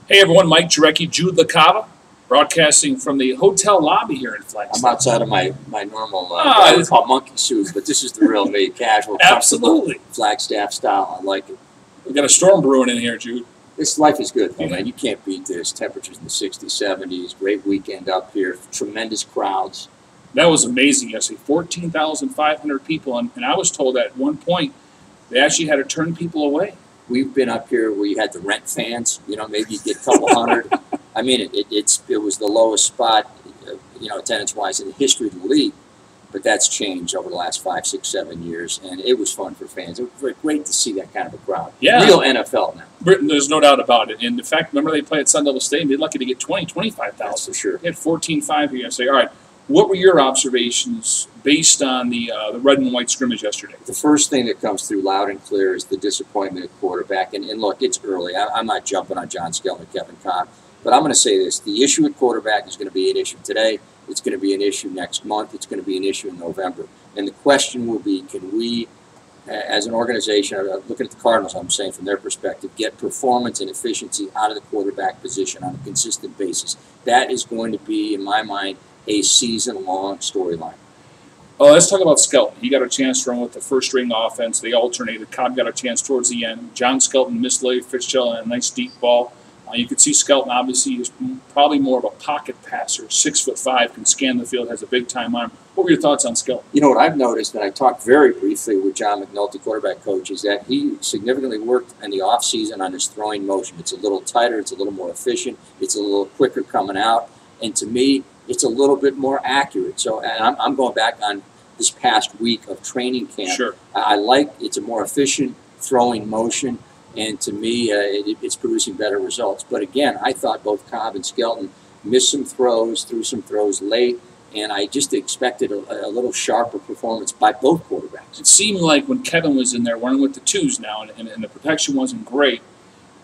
Hey everyone, Mike Jarecki, Jude LaCava, broadcasting from the hotel lobby here in Flagstaff. I'm outside of my normal, I would call monkey suit, but this is the real me, casual, Absolutely. Flagstaff style. I like it. We got a storm brewing in here, Jude. This life is good, though, man. You can't beat this. Temperatures in the 60s, 70s. Great weekend up here. Tremendous crowds. That was amazing yesterday. 14,500 people, and I was told at one point they actually had to turn people away. We've been up here. We had the rent fans. You know, maybe you get a couple hundred. I mean, it was the lowest spot, attendance-wise in the history of the league. But that's changed over the last 5, 6, 7 years, and it was fun for fans. It was great to see that kind of a crowd. Yeah. Real NFL now. Britain, there's no doubt about it. And in fact, remember they played at Sun Devil Stadium? They're lucky to get 25,000. That's for sure. They had 14,500 here yesterday. All right, what were your observations based on the red and white scrimmage yesterday? The first thing that comes through loud and clear is the disappointment at quarterback. And look, it's early. I'm not jumping on John Skelton and Kevin Cobb. But I'm going to say this. The issue at quarterback is going to be an issue today. It's going to be an issue next month. It's going to be an issue in November. And the question will be, can we, as an organization, looking at the Cardinals, I'm saying from their perspective, get performance and efficiency out of the quarterback position on a consistent basis? That is going to be, in my mind, a season-long storyline. Oh, let's talk about Skelton. He got a chance to run with the first-string offense. They alternated. Cobb got a chance towards the end. John Skelton missed Larry Fitzgerald and a nice deep ball. You could see Skelton, obviously, is probably more of a pocket passer. 6'5", can scan the field, has a big-time arm. What were your thoughts on Skelton? You know what I've noticed, and I talked very briefly with John McNulty, quarterback coach, is that he significantly worked in the offseason on his throwing motion. It's a little tighter. It's a little more efficient. It's a little quicker coming out. And to me, it's a little bit more accurate. So and I'm going back on this past week of training camp. Sure. I like it's a more efficient throwing motion. And to me, it's producing better results. But again, I thought both Cobb and Skelton missed some throws, threw some throws late, and I just expected a little sharper performance by both quarterbacks. It seemed like when Kevin was in there, running with the twos now, and the protection wasn't great,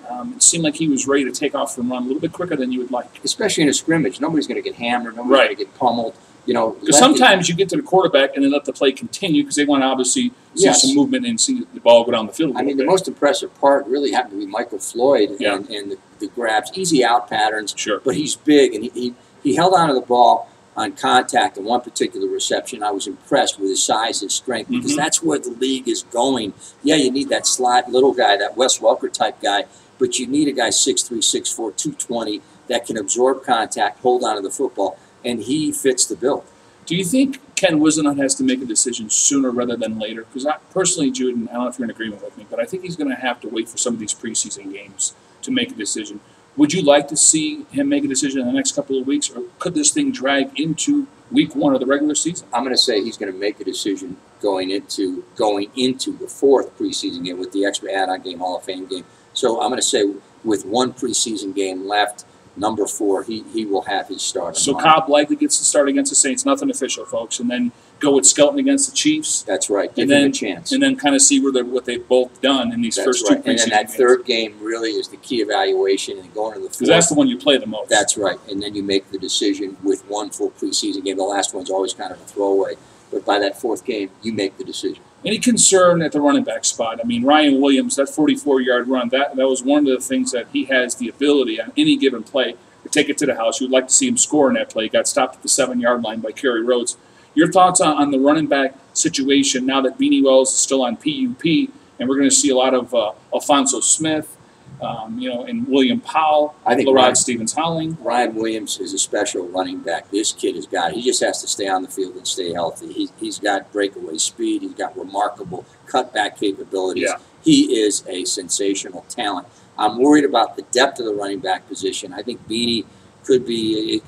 it seemed like he was ready to take off and run a little bit quicker than you would like. Especially in a scrimmage. Nobody's going to get hammered. Nobody's going to get pummeled. Because sometimes you get to the quarterback and then let the play continue because they want to obviously see some movement and see the ball go down the field. I mean, the most impressive part really happened to be Michael Floyd and the grabs. Easy out patterns, but he's big, and he held on to the ball on contact in one particular reception. I was impressed with his size and strength because that's where the league is going. Yeah, you need that slot little guy, that Wes Welker type guy, but you need a guy 6'3", 6'4", 220 that can absorb contact, hold on to the football. And he fits the bill. Do you think Ken Whisenhunt has to make a decision sooner rather than later? Because I personally, Jude, and I don't know if you're in agreement with me, but I think he's going to have to wait for some of these preseason games to make a decision. Would you like to see him make a decision in the next couple of weeks, or could this thing drag into week 1 of the regular season? I'm going to say he's going to make a decision going into the 4th preseason game with the extra add-on game, Hall of Fame game. So I'm going to say with one preseason game left, number 4, he will have his start. So Cobb likely gets to start against the Saints. Nothing official, folks. And then go with Skelton against the Chiefs. That's right. Give him a chance. And then kind of see what they've both done in these first 2 preseason games. And then that third game really is the key evaluation and going to the 4th. Because that's the one you play the most. That's right. And then you make the decision with one full preseason game. The last one's always kind of a throwaway. But by that 4th game, you make the decision. Any concern at the running back spot? I mean, R.Williams, that 44-yard run, that was one of the things that he has the ability on any given play to take it to the house. You would like to see him score in that play. He got stopped at the 7-yard line by Kerry Rhodes. Your thoughts on the running back situation now that B.Wells is still on PUP, and we're going to see a lot of Alfonso Smith, and William Powell, I think LaRod Stevens-Howling. R.Williams is a special running back. This kid has got it. He just has to stay on the field and stay healthy. He's got breakaway speed. He's got remarkable cutback capabilities. Yeah. He is a sensational talent. I'm worried about the depth of the running back position. I think Beanie could be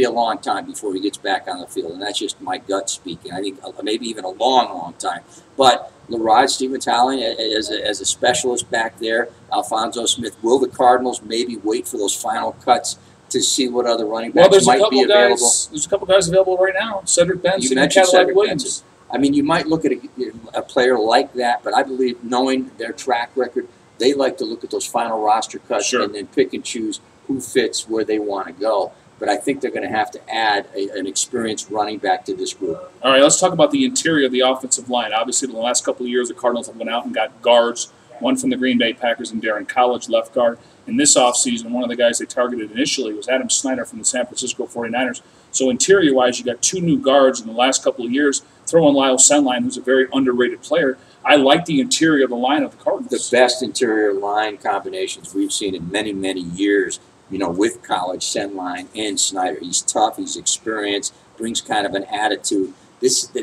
a long time before he gets back on the field, and that's just my gut speaking. I think maybe even a long time. But LaRod Stevens-Howling as a specialist back there, Alfonso Smith. Will the Cardinals maybe wait for those final cuts to see what other running backs might be available? There's a couple guys available right now. Cedric Benson and R.Williams. I mean, you might look at a player like that, but I believe knowing their track record, they like to look at those final roster cuts and then pick and choose who fits where they want to go. But I think they're going to have to add an experienced running back to this group. All right, let's talk about the interior of the offensive line. Obviously, in the last couple of years, the Cardinals have went out and got guards one from the Green Bay Packers and Darren College, left guard. In this offseason, one of the guys they targeted initially was Adam Snyder from the San Francisco 49ers. So interior-wise, you got 2 new guards in the last couple of years. Throw in Lyle Senline, who's a very underrated player. I like the interior of the line of the Cardinals. The best interior line combinations we've seen in many, many years, you know, with College, Senline, and Snyder. He's tough, he's experienced, brings kind of an attitude.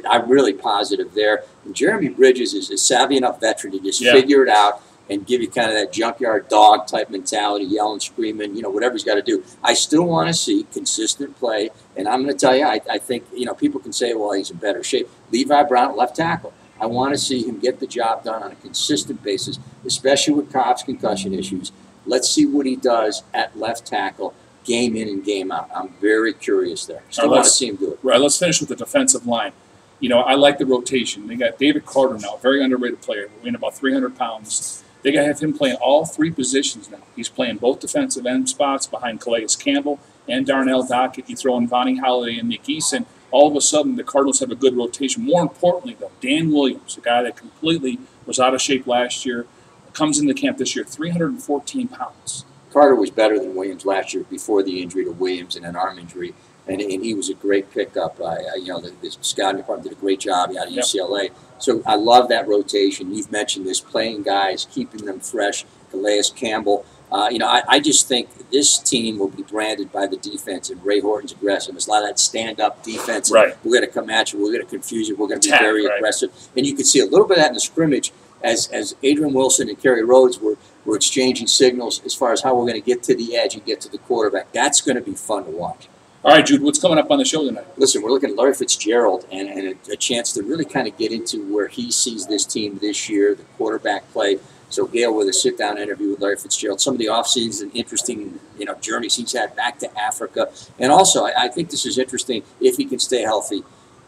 I'm really positive there. And Jeremy Bridges is a savvy enough veteran to just figure it out and give you kind of that junkyard dog type mentality, yelling, screaming, you know, whatever he's got to do. I still want to see consistent play, and I'm going to tell you, I think, you know, people can say, well, he's in better shape. Levi Brown, left tackle. I want to see him get the job done on a consistent basis, especially with Cobb's concussion issues. Let's see what he does at left tackle, game in and game out. I'm very curious there. Still want to see him do it. Right, let's finish with the defensive line. You know, I like the rotation. They got David Carter now, a very underrated player, weighing about 300 pounds. They got to have him playing all 3 positions now. He's playing both defensive end spots behind Calais Campbell and Darnell Dockett. You throw in Vonnie Holliday and Nick Eason. All of a sudden, the Cardinals have a good rotation. More importantly, though, Dan Williams, a guy that completely was out of shape last year, comes into camp this year, 314 pounds. Carter was better than Williams last year before the injury to Williams and an arm injury, and he was a great pickup. You know, the scouting department did a great job out of UCLA. So I love that rotation. You've mentioned this, playing guys, keeping them fresh. Calais Campbell. You know, I just think this team will be branded by the defense, and Ray Horton's aggressive. It's a lot of that stand-up defense. Right. We're going to come at you. We're going to confuse you. We're going to be very aggressive. And you can see a little bit of that in the scrimmage as Adrian Wilson and Kerry Rhodes were exchanging signals as far as how we're going to get to the edge and get to the quarterback. That's going to be fun to watch. All right, Jude, what's coming up on the show tonight? Listen, we're looking at Larry Fitzgerald and a chance to really kind of get into where he sees this team this year, the quarterback play. So Gail with a sit-down interview with Larry Fitzgerald. Some of the off-season interesting, you know, journeys he's had back to Africa. And also, I think this is interesting if he can stay healthy.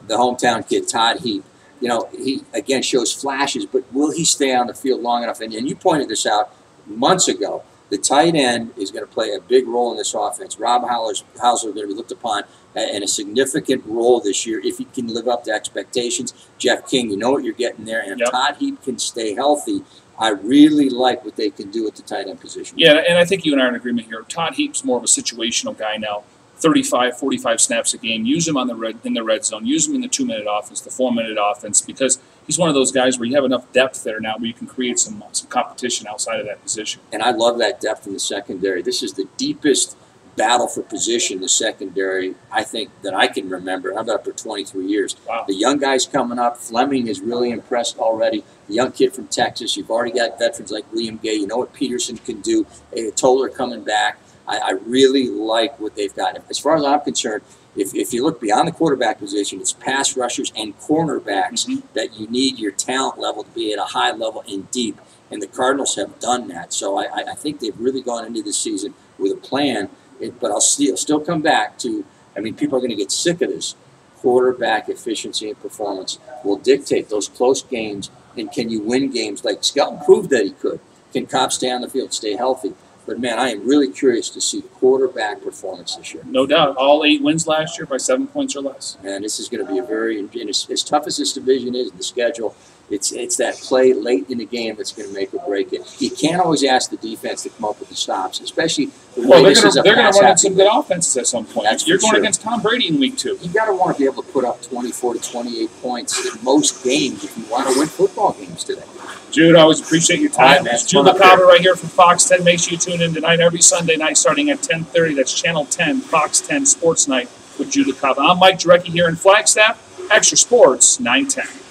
The hometown kid, Todd Heap, you know, he, again, shows flashes, but will he stay on the field long enough? And you pointed this out months ago. The tight end is going to play a big role in this offense. Rob Hauser is going to be looked upon in a significant role this year if he can live up to expectations. Jeff King, you know what you're getting there. And if Todd Heap can stay healthy, I really like what they can do at the tight end position. Yeah, and I think you and I are in agreement here. Todd Heap's more of a situational guy now. 35, 45 snaps a game. Use him in the red zone. Use him in the 2-minute offense, the 4-minute offense, because he's one of those guys where you have enough depth there now where you can create some competition outside of that position. And I love that depth in the secondary. This is the deepest battle for position in the secondary, I think, that I can remember. I've been up for 23 years. Wow. The young guys coming up. Fleming is really impressed already. The young kid from Texas. You've already got veterans like William Gay. You know what Peterson can do. Toller coming back. I really like what they've got. As far as I'm concerned, if you look beyond the quarterback position, it's pass rushers and cornerbacks that you need your talent level to be at a high level and deep. And the Cardinals have done that. So I think they've really gone into this season with a plan. But I'll still come back to, I mean, people are going to get sick of this. Quarterback efficiency and performance will dictate those close games. And can you win games like Skelton proved that he could? Can Cobb stay on the field, stay healthy? But, man, I am really curious to see quarterback performance this year. No doubt. All 8 wins last year by 7 points or less. And this is going to be a very, and as tough as this division is, the schedule, it's that play late in the game that's going to make or break it. You can't always ask the defense to come up with the stops, especially the way this is a they're going to run into some game. good offenses at some point. That's You're going sure. against Tom Brady in week 2. You got to want to be able to put up 24 to 28 points in most games if you want to win football games today. Jude, I always appreciate your time. Right, It's Jude LaCava right here from Fox 10. Make sure you tune in tonight every Sunday night starting at 10:30. That's Channel 10, Fox 10 Sports Night with Jude LaCava. I'm Mike Jarecki here in Flagstaff. Extra Sports 910.